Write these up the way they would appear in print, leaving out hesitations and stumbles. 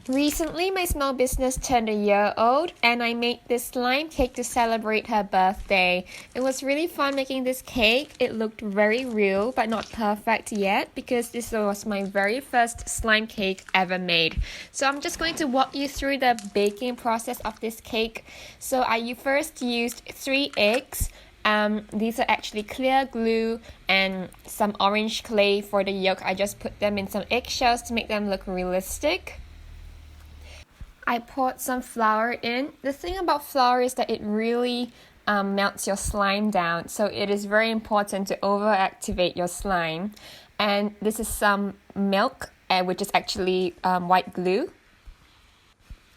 Recently, my small business turned a year old and I made this slime cake to celebrate her birthday. It was really fun making this cake. It looked very real but not perfect yet because this was my very first slime cake ever made. So I'm just going to walk you through the baking process of this cake. So I first used 3 eggs. These are actually clear glue and some orange clay for the yolk. I just put them in some eggshells to make them look realistic. I poured some flour in. The thing about flour is that it really melts your slime down, so it is very important to overactivate your slime. And this is some milk, which is actually white glue.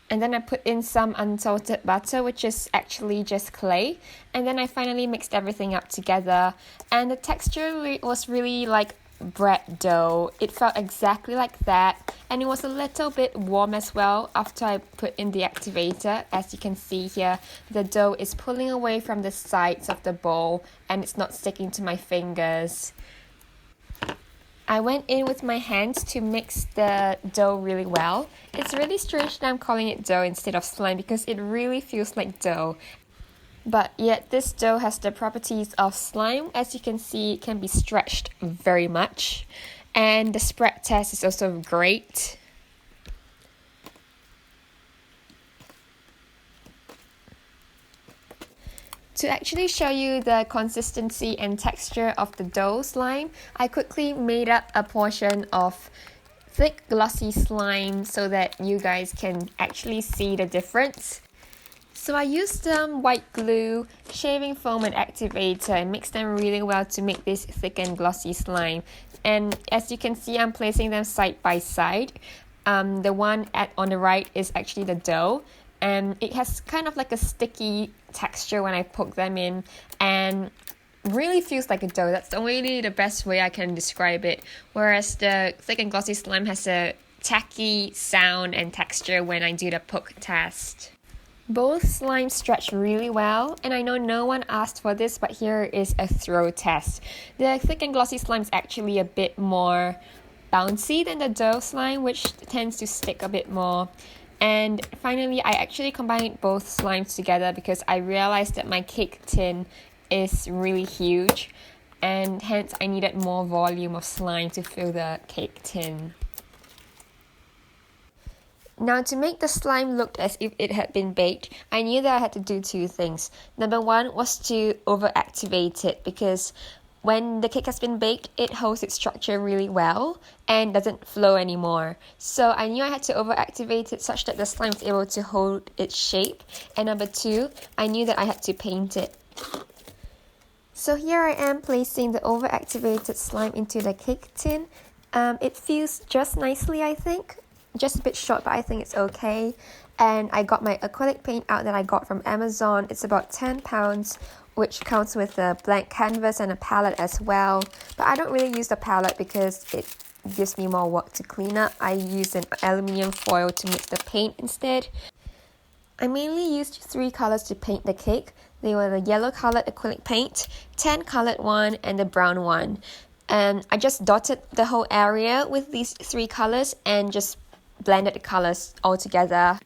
And then I put in some unsalted butter, which is actually just clay. And then I finally mixed everything up together. And the texture was really like bread dough. It felt exactly like that, and it was a little bit warm as well after I put in the activator. As you can see here, the dough is pulling away from the sides of the bowl and it's not sticking to my fingers. I went in with my hands to mix the dough really well. It's really strange that I'm calling it dough instead of slime because it really feels like dough. But yet this dough has the properties of slime. As you can see, it can be stretched very much. And the spread test is also great. To actually show you the consistency and texture of the dough slime, I quickly made up a portion of thick glossy slime so that you guys can actually see the difference. So I used some white glue, shaving foam and activator and mixed them really well to make this thick and glossy slime. And as you can see, I'm placing them side by side. The one on the right is actually the dough, and it has kind of like a sticky texture when I poke them in and really feels like a dough. That's really the best way I can describe it. Whereas the thick and glossy slime has a tacky sound and texture when I do the poke test. Both slimes stretch really well, and I know no one asked for this, but here is a throw test. The thick and glossy slime is actually a bit more bouncy than the dough slime, which tends to stick a bit more. And finally, I actually combined both slimes together because I realized that my cake tin is really huge, and hence I needed more volume of slime to fill the cake tin. Now, to make the slime look as if it had been baked, I knew that I had to do 2 things. Number 1 was to overactivate it because when the cake has been baked, it holds its structure really well and doesn't flow anymore. So I knew I had to overactivate it such that the slime is able to hold its shape. And number 2, I knew that I had to paint it. So here I am placing the overactivated slime into the cake tin. It feels just nicely, I think. Just a bit short, but I think it's okay. And I got my acrylic paint out that I got from Amazon. It's about £10, which comes with a blank canvas and a palette as well. But I don't really use the palette because it gives me more work to clean up. I use an aluminium foil to mix the paint instead. I mainly used 3 colors to paint the cake. They were the yellow colored acrylic paint, tan colored one, and the brown one. And I just dotted the whole area with these 3 colors and just blended the colors all together.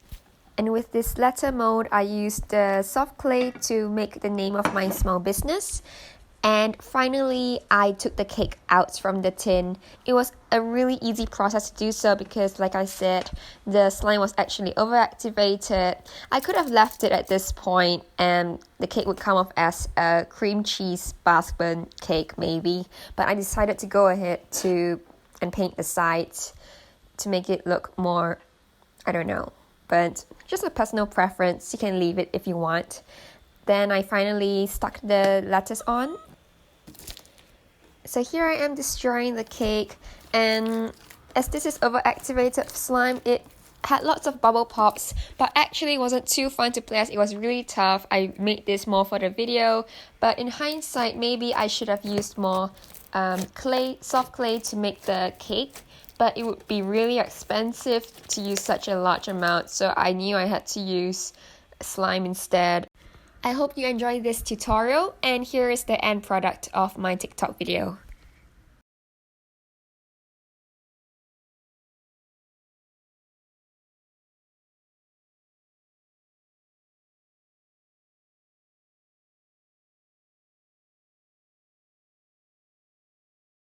And with this letter mold, I used the soft clay to make the name of my small business. And finally, I took the cake out from the tin. It was a really easy process to do so because, like I said, the slime was actually overactivated. I could have left it at this point and the cake would come off as a cream cheese basket cake maybe. But I decided to go ahead and paint the sides to make it look more, I don't know, but just a personal preference. You can leave it if you want. Then I finally stuck the letters on. So here I am destroying the cake, and as this is overactivated slime, it had lots of bubble pops, but actually wasn't too fun to play as it was really tough. I made this more for the video, but in hindsight, maybe I should have used more soft clay to make the cake. But it would be really expensive to use such a large amount, so I knew I had to use slime instead. I hope you enjoyed this tutorial, and here is the end product of my TikTok video.